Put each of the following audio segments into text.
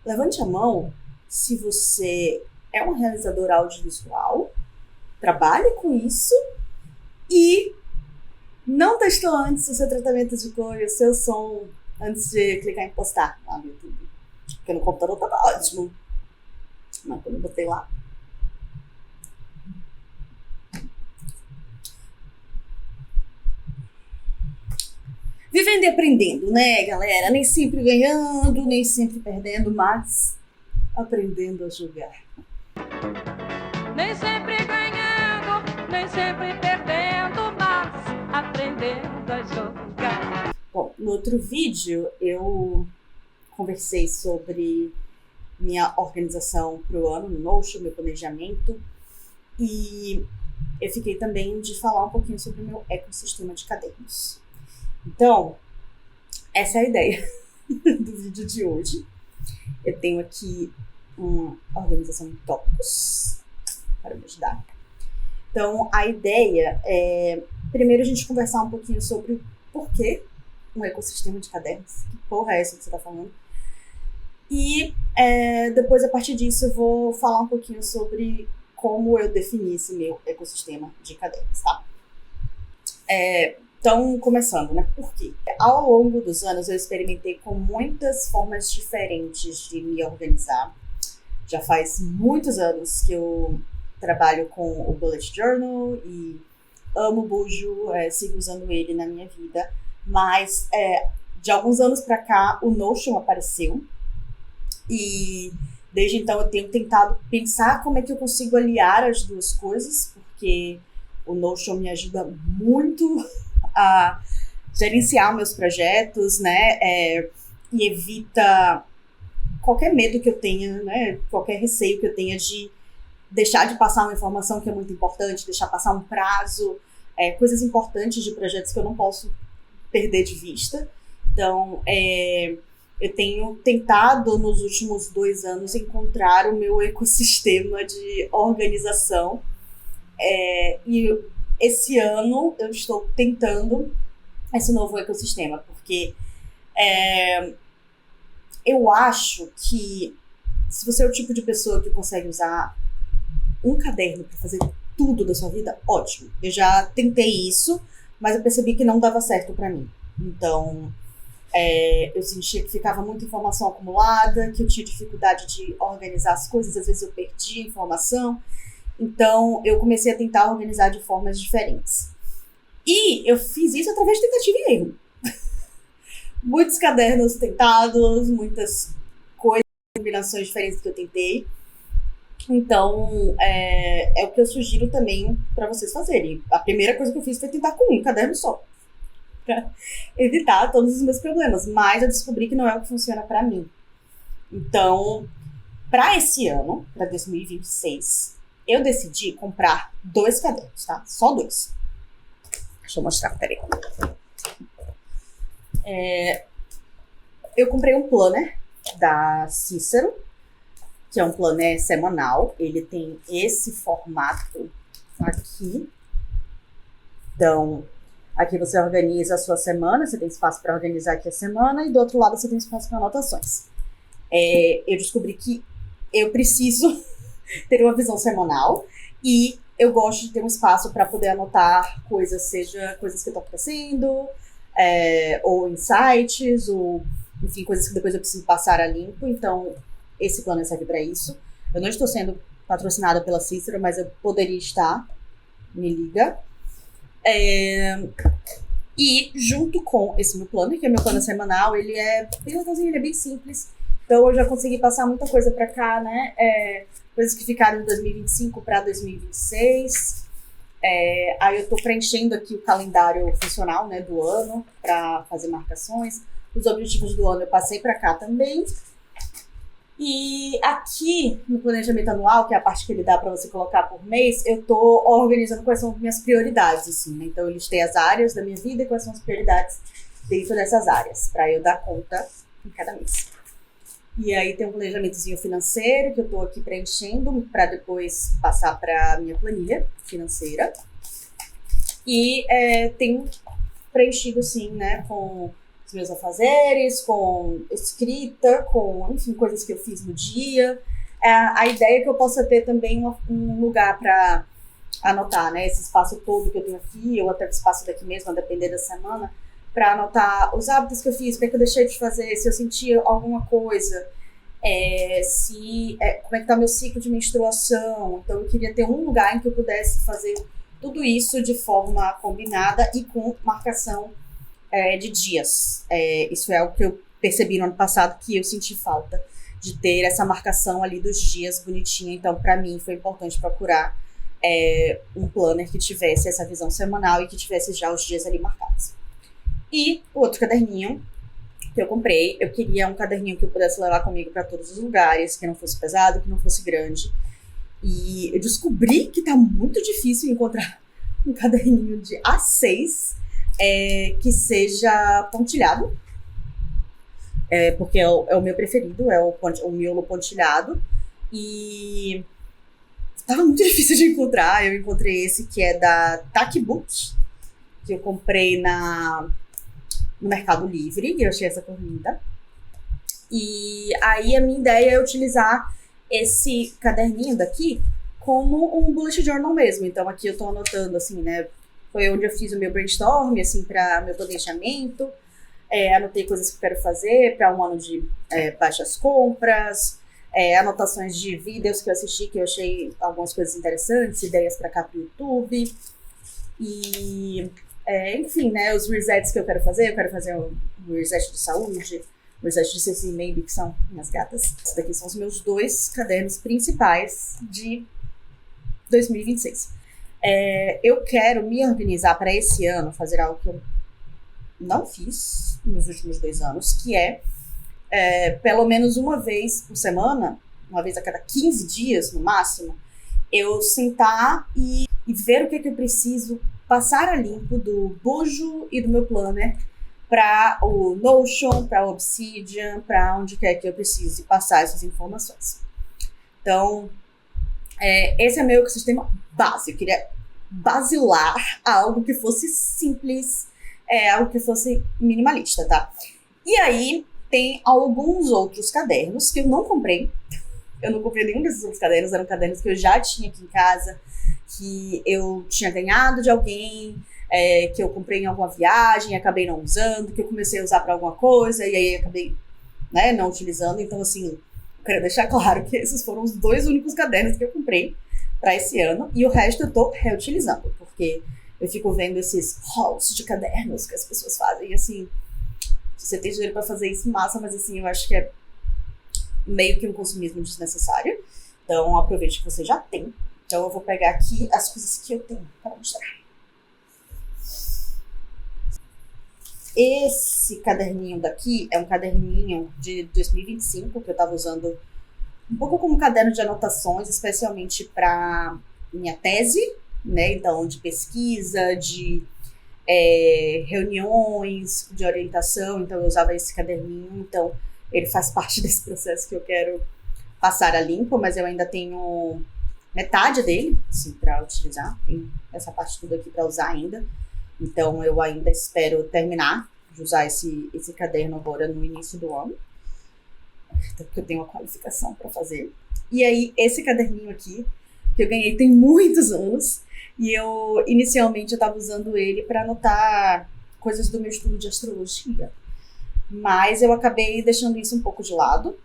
Levante a mão se você é um realizador audiovisual, trabalhe com isso e não testou antes o seu tratamento de cor e o seu som antes de clicar em postar lá no YouTube. Porque no computador tava ótimo. Mas quando eu botei lá. Vivendo e aprendendo, né, galera? Nem sempre ganhando, nem sempre perdendo, mas aprendendo a jogar. Nem sempre ganhando, nem sempre perdendo, mas aprendendo a jogar. Bom, no outro vídeo eu conversei sobre minha organização para o ano no Notion, meu planejamento, e eu fiquei também de falar um pouquinho sobre o meu ecossistema de cadernos. Então, essa é a ideia do vídeo de hoje. Eu tenho aqui uma organização em tópicos para me ajudar. Então, a ideia é, primeiro, a gente conversar um pouquinho sobre por que um ecossistema de cadernos. Que porra é essa que você está falando? E depois, a partir disso, eu vou falar um pouquinho sobre como eu defini esse meu ecossistema de cadernos, tá? Então, começando, né? Por quê? Ao longo dos anos, eu experimentei com muitas formas diferentes de me organizar. Já faz muitos anos que eu trabalho com o Bullet Journal e amo o Bujo, sigo usando ele na minha vida. Mas, de alguns anos pra cá, o Notion apareceu. E desde então eu tenho tentado pensar como é que eu consigo aliar as duas coisas, porque o Notion me ajuda muito a gerenciar meus projetos, né? E evita qualquer medo que eu tenha, né? Qualquer receio que eu tenha de deixar de passar uma informação que é muito importante, deixar passar um prazo, coisas importantes de projetos que eu não posso perder de vista. Então, eu tenho tentado, nos últimos 2 anos, encontrar o meu ecossistema de organização. E esse ano eu estou tentando esse novo ecossistema, porque eu acho que se você é o tipo de pessoa que consegue usar um caderno para fazer tudo da sua vida, ótimo. Eu já tentei isso, mas eu percebi que não dava certo para mim. Então, eu sentia que ficava muita informação acumulada, que eu tinha dificuldade de organizar as coisas, às vezes eu perdia informação. Então, eu comecei a tentar organizar de formas diferentes. E eu fiz isso através de tentativa e erro. Muitos cadernos tentados, muitas coisas, combinações diferentes que eu tentei. Então, é o que eu sugiro também para vocês fazerem. A primeira coisa que eu fiz foi tentar com um caderno só, para evitar todos os meus problemas. Mas eu descobri que não é o que funciona para mim. Então, para esse ano, para 2026, eu decidi comprar 2 cadernos, tá? Só 2. Deixa eu mostrar, peraí. Eu comprei um planner da Cícero, que é um planner semanal. Ele tem esse formato aqui. Então, aqui você organiza a sua semana, você tem espaço para organizar aqui a semana, e do outro lado você tem espaço para anotações. Eu descobri que eu preciso ter uma visão semanal e eu gosto de ter um espaço para poder anotar coisas, seja coisas que estão acontecendo, ou insights, ou enfim, coisas que depois eu preciso passar a limpo. Então, esse plano serve para isso. Eu não estou sendo patrocinada pela Cícero, mas eu poderia estar. Me liga. E junto com esse meu plano, que é meu plano semanal, ele é bem legalzinho, ele é bem simples. Então eu já consegui passar muita coisa pra cá, né? Coisas que ficaram de 2025 para 2026. Aí eu tô preenchendo aqui o calendário funcional, né, do ano, pra fazer marcações. Os objetivos do ano eu passei pra cá também. E aqui no planejamento anual, que é a parte que ele dá para você colocar por mês, eu tô organizando quais são as minhas prioridades, assim, né? Então eu listei as áreas da minha vida e quais são as prioridades dentro dessas áreas, para eu dar conta em cada mês. E aí tem um planejamentozinho financeiro que eu tô aqui preenchendo para depois passar para minha planilha financeira. E tenho preenchido, sim, né, com os meus afazeres, com escrita, com, enfim, coisas que eu fiz no dia. A ideia é que eu possa ter também um lugar para anotar, né, esse espaço todo que eu tenho aqui, ou até o espaço daqui mesmo, a depender da semana, para anotar os hábitos que eu fiz, o que eu deixei de fazer, se eu senti alguma coisa, como é que tá meu ciclo de menstruação. Então eu queria ter um lugar em que eu pudesse fazer tudo isso de forma combinada e com marcação de dias. Isso é algo que eu percebi no ano passado, que eu senti falta de ter essa marcação ali dos dias bonitinha. Então, para mim, foi importante procurar um planner que tivesse essa visão semanal e que tivesse já os dias ali marcados. E o outro caderninho que eu comprei, eu queria um caderninho que eu pudesse levar comigo para todos os lugares, que não fosse pesado, que não fosse grande. E eu descobri que tá muito difícil encontrar um caderninho de A6 que seja pontilhado, porque é o meu preferido, é o miolo pontilhado. E tava muito difícil de encontrar. Eu encontrei esse que é da Tackbook, que eu comprei no Mercado Livre, e eu achei essa cor linda. E aí a minha ideia é utilizar esse caderninho daqui como um bullet journal mesmo. Então aqui eu tô anotando, assim, né, foi onde eu fiz o meu brainstorm, assim, para meu planejamento. Anotei coisas que eu quero fazer para um ano de baixas compras, anotações de vídeos que eu assisti, que eu achei algumas coisas interessantes, ideias para cá pro YouTube. E enfim, né, os resets que eu quero fazer um reset de saúde, um reset de CC Maybe, que são minhas gatas. Esses daqui são os meus 2 cadernos principais de 2026. Eu quero me organizar para esse ano, fazer algo que eu não fiz nos últimos 2 anos, que pelo menos uma vez por semana, uma vez a cada 15 dias no máximo, eu sentar e ver o que eu preciso passar a limpo do Bujo e do meu planner para o Notion, para o Obsidian, para onde quer que eu precise passar essas informações. Então, esse é meu ecossistema base. Eu queria basilar algo que fosse simples, algo que fosse minimalista, tá? E aí, tem alguns outros cadernos que eu não comprei. Eu não comprei nenhum desses outros cadernos, eram cadernos que eu já tinha aqui em casa, que eu tinha ganhado de alguém, que eu comprei em alguma viagem, acabei não usando, que eu comecei a usar para alguma coisa, e aí acabei, né, não utilizando. Então, assim, eu quero deixar claro que esses foram os 2 únicos cadernos que eu comprei para esse ano, e o resto eu tô reutilizando, porque eu fico vendo esses hauls de cadernos que as pessoas fazem, e assim, se você tem dinheiro para fazer isso, massa, mas assim, eu acho que é meio que um consumismo desnecessário. Então, aproveite que você já tem. Então, eu vou pegar aqui as coisas que eu tenho para mostrar. Esse caderninho daqui é um caderninho de 2025, que eu estava usando um pouco como caderno de anotações, especialmente para minha tese, né? Então, de pesquisa, de reuniões, de orientação. Então, eu usava esse caderninho. Então, ele faz parte desse processo que eu quero passar a limpo, mas eu ainda tenho metade dele, assim, para utilizar. Tem essa parte tudo aqui para usar ainda. Então, eu ainda espero terminar de usar esse caderno agora no início do ano, até porque eu tenho uma qualificação para fazer. E aí, esse caderninho aqui, que eu ganhei tem muitos anos, e eu, inicialmente, eu estava usando ele para anotar coisas do meu estudo de astrologia. Mas eu acabei deixando isso um pouco de lado,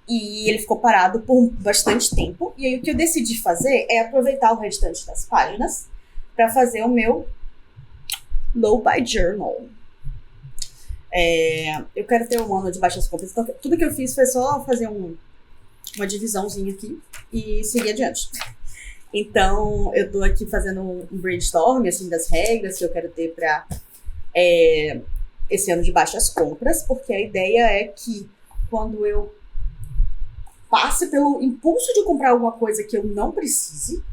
e ele ficou parado por bastante tempo. E aí o que eu decidi fazer é aproveitar o restante das páginas para fazer o meu Low-Buy Journal. Eu quero ter um ano de baixas compras, então tudo que eu fiz foi só fazer uma divisãozinha aqui e seguir adiante. Então, eu tô aqui fazendo um brainstorm, assim, das regras que eu quero ter para esse ano de baixas compras, porque a ideia é que quando eu passe pelo impulso de comprar alguma coisa que eu não precise,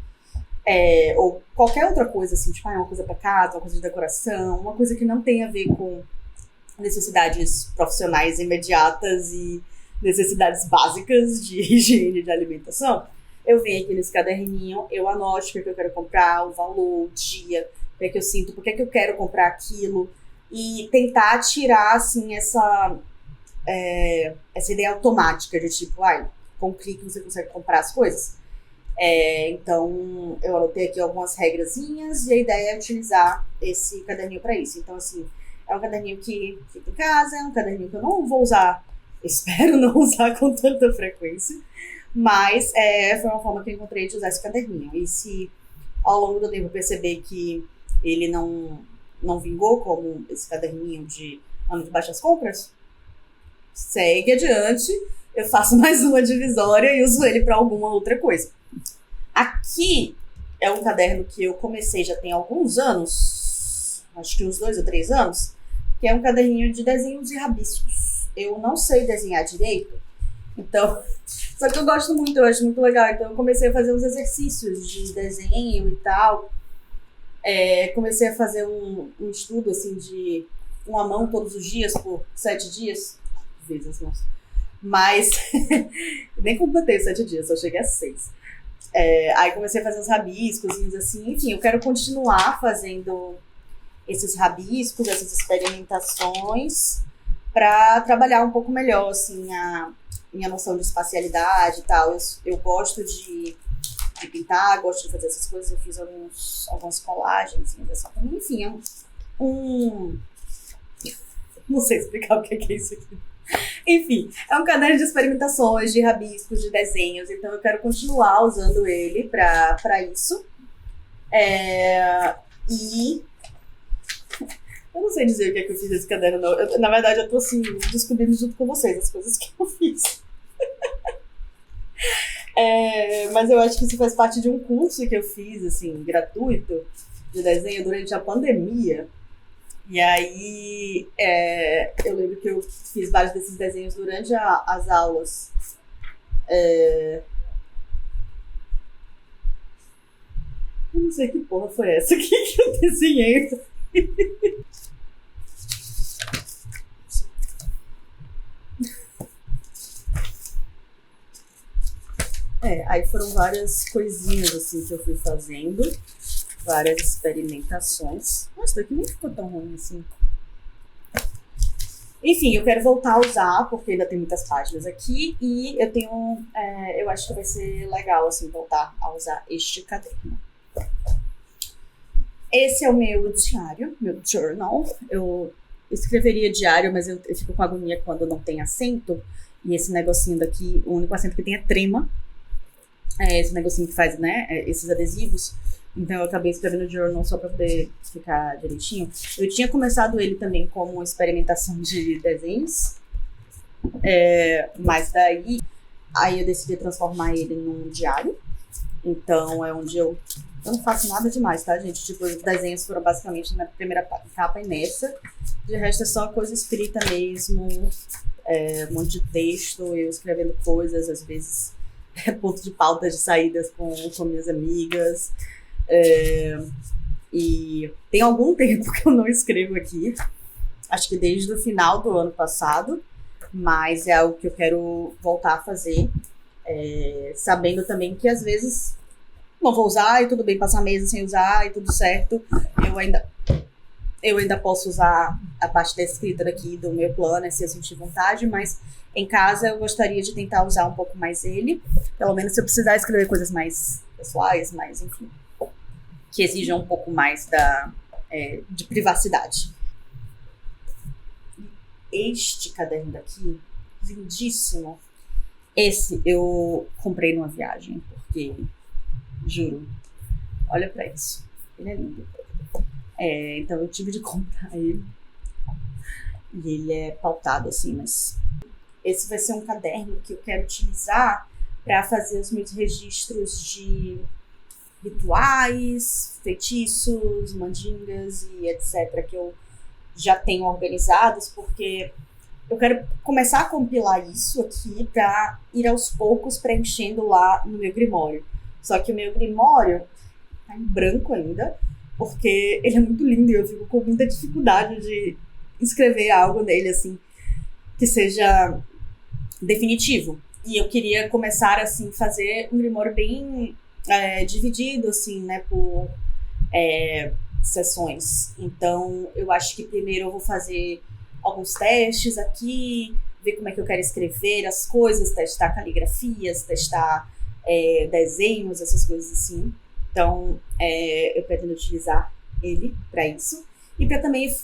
ou qualquer outra coisa, assim, tipo, uma coisa para casa, uma coisa de decoração, uma coisa que não tem a ver com necessidades profissionais imediatas e necessidades básicas de higiene e de alimentação, eu venho aqui nesse caderninho, eu anoto o que eu quero comprar, o valor, o dia, o que é que eu sinto, por que é que eu quero comprar aquilo, e tentar tirar, assim, essa ideia automática de tipo, com um clique você consegue comprar as coisas. Então, eu anotei aqui algumas regrazinhas e a ideia é utilizar esse caderninho para isso. Então, assim, é um caderninho que fica em casa, é um caderninho que eu não vou usar, espero não usar com tanta frequência, mas foi uma forma que eu encontrei de usar esse caderninho. E se ao longo do tempo eu perceber que ele não vingou como esse caderninho de ano de baixas compras, segue adiante, eu faço mais uma divisória e uso ele para alguma outra coisa. Aqui é um caderno que eu comecei já tem alguns anos, acho que uns 2 ou 3 anos, que é um caderninho de desenhos e rabiscos. Eu não sei desenhar direito, então, só que eu gosto muito, eu acho muito legal, então eu comecei a fazer uns exercícios de desenho e tal. Comecei a fazer um estudo assim de uma mão todos os dias por 7 dias, vezes as mãos. Mas nem completei 7 dias, só cheguei a 6. Aí comecei a fazer uns rabiscos assim, enfim, eu quero continuar fazendo esses rabiscos, essas experimentações para trabalhar um pouco melhor assim a minha noção de espacialidade e tal. Eu gosto de pintar, gosto de fazer essas coisas, eu fiz algumas colagens assim, enfim, não sei explicar o que é isso aqui. Enfim, é um caderno de experimentações, de rabiscos, de desenhos, então eu quero continuar usando ele para isso. E eu não sei dizer o que é que eu fiz nesse caderno, não. Na verdade, eu tô assim, descobrindo junto com vocês as coisas que eu fiz. Mas eu acho que isso faz parte de um curso que eu fiz, assim, gratuito, de desenho durante a pandemia. E aí, eu lembro que eu fiz vários desses desenhos durante as aulas. Eu não sei que porra foi essa aqui que eu desenhei. Aí foram várias coisinhas assim que eu fui fazendo, várias experimentações. Nossa, isso daqui nem ficou tão ruim assim. Enfim, eu quero voltar a usar, porque ainda tem muitas páginas aqui, e eu acho que vai ser legal assim, voltar a usar este caderno. Esse é o meu diário, meu journal. Eu escreveria diário, mas eu fico com agonia quando não tem acento. E esse negocinho daqui, o único acento que tem é trema. Esse negocinho que faz, né, esses adesivos. Então eu acabei escrevendo o journal só pra poder ficar direitinho. Eu tinha começado ele também como uma experimentação de desenhos. Mas daí eu decidi transformar ele num diário. Então é onde eu não faço nada demais, tá, gente? Tipo, os desenhos foram basicamente na primeira capa e nessa. De resto é só coisa escrita mesmo. Um monte de texto, eu escrevendo coisas, às vezes ponto de pauta de saídas com minhas amigas. E tem algum tempo que eu não escrevo aqui. Acho que desde o final do ano passado. Mas é algo que eu quero voltar a fazer. Sabendo também que às vezes não vou usar e tudo bem passar meses sem usar e tudo certo. Eu ainda posso usar a parte da escrita daqui do meu planner se eu sentir vontade, mas em casa eu gostaria de tentar usar um pouco mais ele, pelo menos se eu precisar escrever coisas mais pessoais, mais, enfim, que exijam um pouco mais de privacidade. Este caderno daqui, lindíssimo, esse eu comprei numa viagem, porque, juro, olha pra isso, ele é lindo. Então eu tive de comprar ele. E ele é pautado assim, mas esse vai ser um caderno que eu quero utilizar para fazer os meus registros de rituais, feitiços, mandingas e etc. que eu já tenho organizados, porque eu quero começar a compilar isso aqui para ir aos poucos preenchendo lá no meu grimório. Só que o meu grimório tá em branco ainda, porque ele é muito lindo e eu fico com muita dificuldade de escrever algo nele, assim, que seja definitivo. E eu queria começar, assim, fazer um grimório bem dividido, assim, né, por sessões. Então, eu acho que primeiro eu vou fazer alguns testes aqui, ver como é que eu quero escrever as coisas, testar caligrafias, testar desenhos, essas coisas assim. Então, eu pretendo utilizar ele para isso. E para também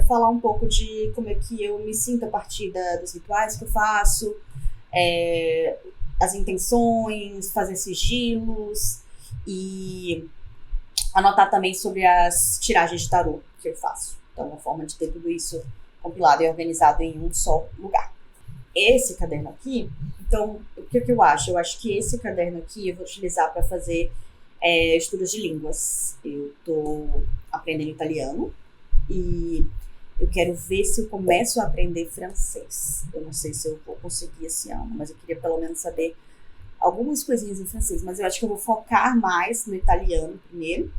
falar um pouco de como é que eu me sinto a partir dos rituais que eu faço, as intenções, fazer sigilos e anotar também sobre as tiragens de tarô que eu faço. Então, uma forma de ter tudo isso compilado e organizado em um só lugar. Esse caderno aqui, então, o que eu acho? Eu acho que esse caderno aqui eu vou utilizar para fazer estudos de línguas. Eu estou aprendendo italiano e eu quero ver se eu começo a aprender francês. Eu não sei se eu vou conseguir esse ano, mas eu queria pelo menos saber algumas coisinhas em francês. Mas eu acho que eu vou focar mais no italiano primeiro,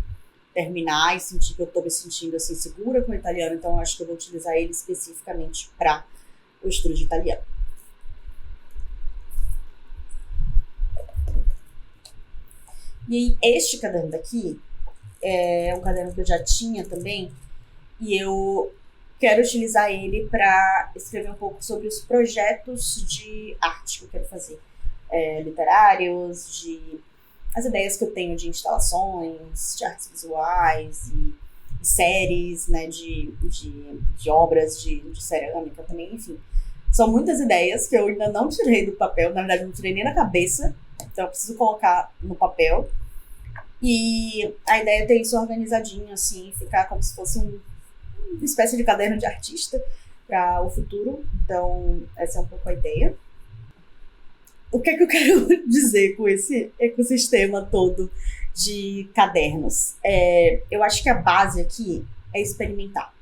terminar e sentir que eu estou me sentindo assim segura com o italiano. Então eu acho que eu vou utilizar ele especificamente para o estudo de italiano. E aí, este caderno daqui é um caderno que eu já tinha também, e eu quero utilizar ele para escrever um pouco sobre os projetos de arte que eu quero fazer, literários, as ideias que eu tenho de instalações, de artes visuais e séries, né, de obras de cerâmica também, enfim. São muitas ideias que eu ainda não tirei do papel, na verdade não tirei nem da cabeça, então eu preciso colocar no papel. E a ideia é ter isso organizadinho, assim, ficar como se fosse uma espécie de caderno de artista para o futuro. Então, essa é um pouco a ideia. O que é que eu quero dizer com esse ecossistema todo de cadernos? Eu acho que a base aqui é experimentar.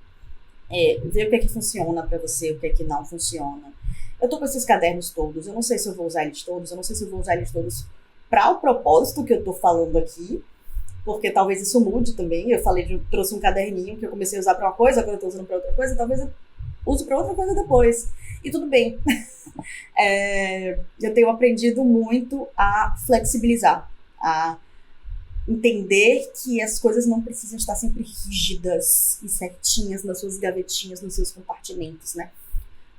Ver o que é que funciona para você, o que é que não funciona. Eu tô com esses cadernos todos, eu não sei se eu vou usar eles todos, eu não sei se eu vou usar eles todos para o propósito que eu tô falando aqui, porque talvez isso mude também. Eu trouxe um caderninho que eu comecei a usar para uma coisa, agora eu tô usando para outra coisa, talvez eu use para outra coisa depois. E tudo bem. Eu tenho aprendido muito a flexibilizar, a entender que as coisas não precisam estar sempre rígidas e certinhas nas suas gavetinhas, nos seus compartimentos, né?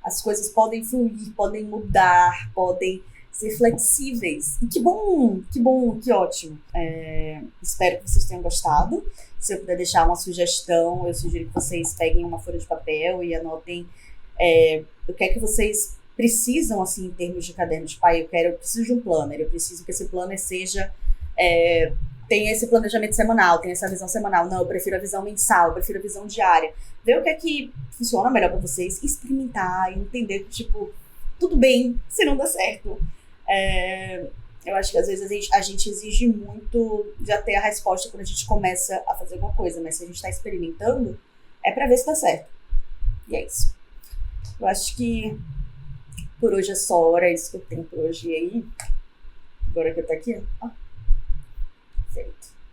As coisas podem fluir, podem mudar, podem ser flexíveis. E que bom, que ótimo. Espero que vocês tenham gostado. Se eu puder deixar uma sugestão, eu sugiro que vocês peguem uma folha de papel e anotem o que é que vocês precisam, assim, em termos de caderno de pai. Eu preciso de um planner, eu preciso que esse planner seja... tenha esse planejamento semanal, tenha essa visão semanal. Não, eu prefiro a visão mensal, eu prefiro a visão diária. Ver o que é que funciona melhor pra vocês, experimentar e entender que, tipo, tudo bem se não der certo. Eu acho que às vezes a gente exige muito já ter a resposta quando a gente começa a fazer alguma coisa, mas se a gente tá experimentando, é pra ver se dá certo. E é isso. Eu acho que por hoje é só, é isso que eu tenho por hoje. E aí, agora que eu tô aqui, ó. Feito.